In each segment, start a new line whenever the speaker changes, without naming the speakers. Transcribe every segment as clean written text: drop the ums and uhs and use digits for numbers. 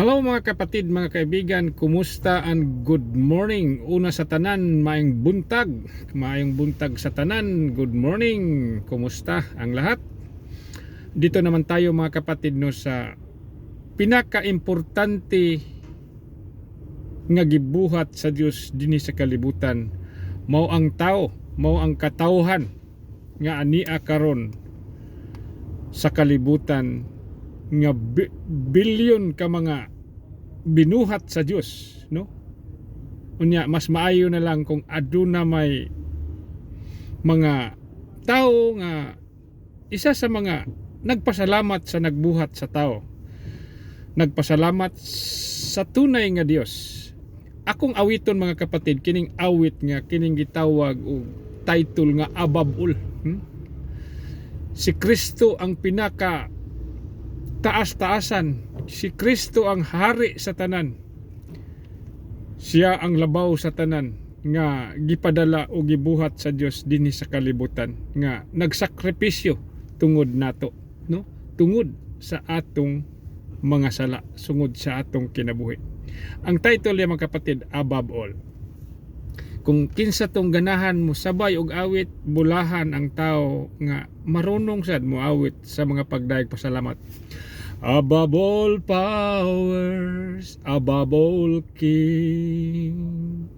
Hello mga kapatid, mga kaibigan, kumusta and good morning. Una sa tanan, maayong buntag sa tanan. Good morning. Kumusta ang lahat? Dito naman tayo mga kapatid no sa pinaka-importante nga gibuhat sa Dios dinhi sa kalibutan. Mao ang tao, mao ang katawhan nga ania karon sa kalibutan nga bilyon ka mga binuhat sa Dios, no? Unya mas maayo na lang kung aduna may mga tao nga isa sa mga nagpasalamat sa nagbuhat sa tao, nagpasalamat sa tunay nga Dios. Akong awiton mga kapatid, kining awit nga kining gitawag og title nga above all. Si Kristo ang pinaka taas-taasan. Si Kristo ang hari sa tanan. Siya ang labaw sa tanan nga gipadala o gibuhat sa Dios dinhi sa kalibutan nga nagsakripisyo tungod nato, no? Tungod sa atong mga sala, sungod sa atong kinabuhi. Ang title niya mga kapatid, above all. Kung kinsa tong ganahan mo sabay og awit, bulahan ang tao nga marunong sad mo awit sa mga pagdaig pasalamat. Above all powers, above all kings,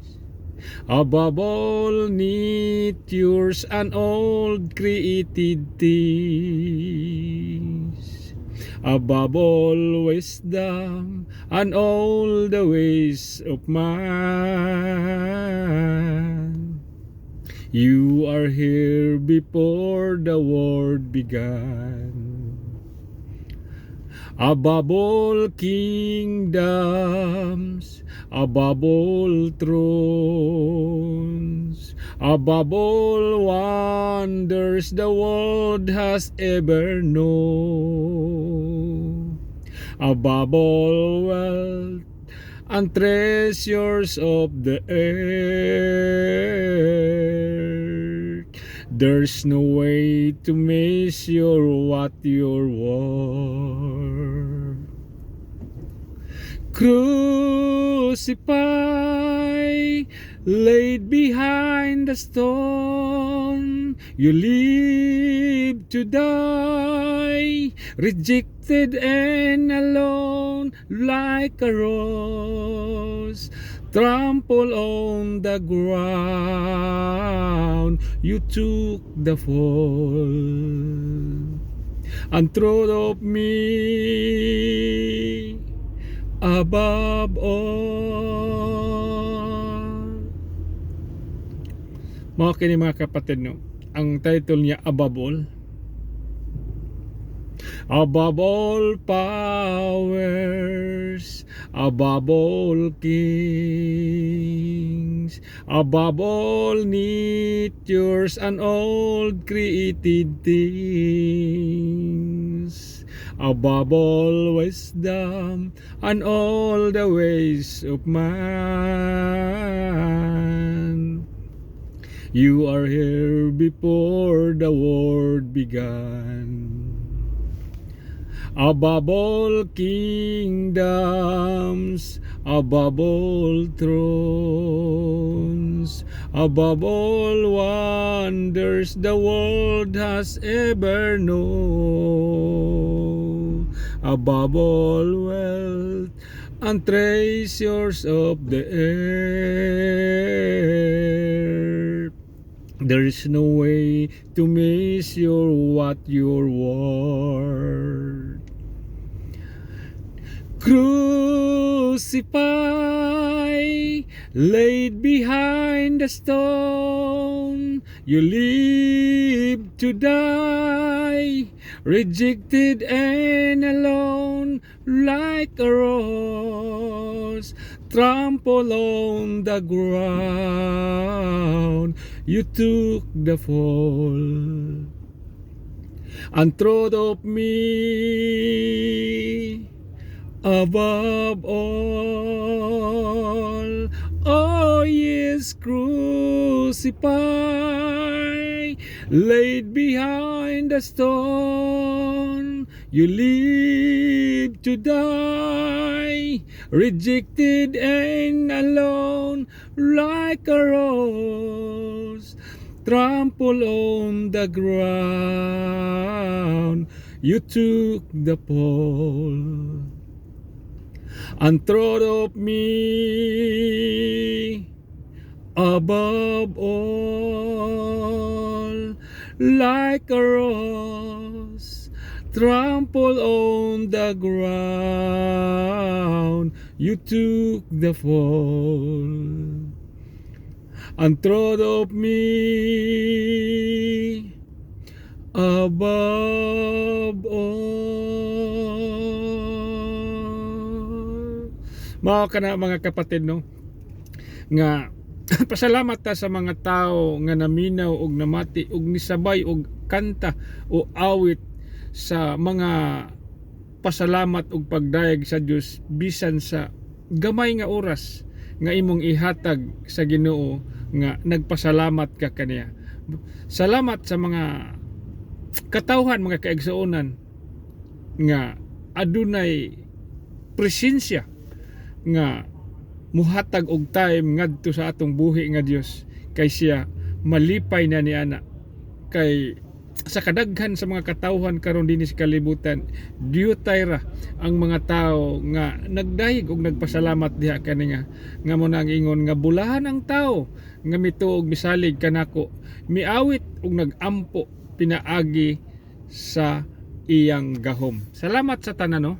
above all natures and all created things, above all wisdom and all the ways of man, you are here before the world began. Above all kingdoms, above all thrones, above all wonders the world has ever known, above all wealth and treasures of the earth, there's no way to measure what you're worth. Crucified, laid behind the stone, you live to die, rejected and alone like a rose, trampled on the ground, you took the fall, and thought of me above all. Mga kini mga kapatid, no, ang title niya above all. Above all powers, above all kings, above all natures and all created things, above all wisdom and all the ways of man, you are here before the world began. Above all kingdoms, above all thrones, above all wonders the world has ever known, above all wealth and treasures of the earth, there is no way to measure what you're worth. Crucified, laid behind the stone, you live to die, rejected and alone like a rose, trampled on the ground, you took the fall, and thought of me above all. Oh yes, crucified, laid behind the stone, you live to die, rejected and alone like a rose, trampled on the ground. You took the fall and thought of me above all, like a rose trampled on the ground. You took the fall and thought of me above all. Mao kana mga kapatid, no, nga pasalamat ta sa mga tao nga naminaw og namati og nisabay og kanta o awit sa mga pasalamat og pagdayeg sa Dios bisan sa gamay nga oras nga imong ihatag sa Ginoo nga nagpasalamat ka kaniya. Salamat sa mga katawhan, mga kaigsuonan nga adunay presensya nga muhatag og time ngadto sa atong buhi nga Dios, kay siya malipay na ni ana. Kay sa kadaghan sa mga katawhan karon dinhi sa kalibutan, diyutay ra ang mga tao nga nagdayeg og nagpasalamat diha kani nga mo nang ingon nga bulahan ang tao nga mituog misalig kanako, miawit og nagampo pinaagi sa iyang gahom. Salamat sa tanan, no.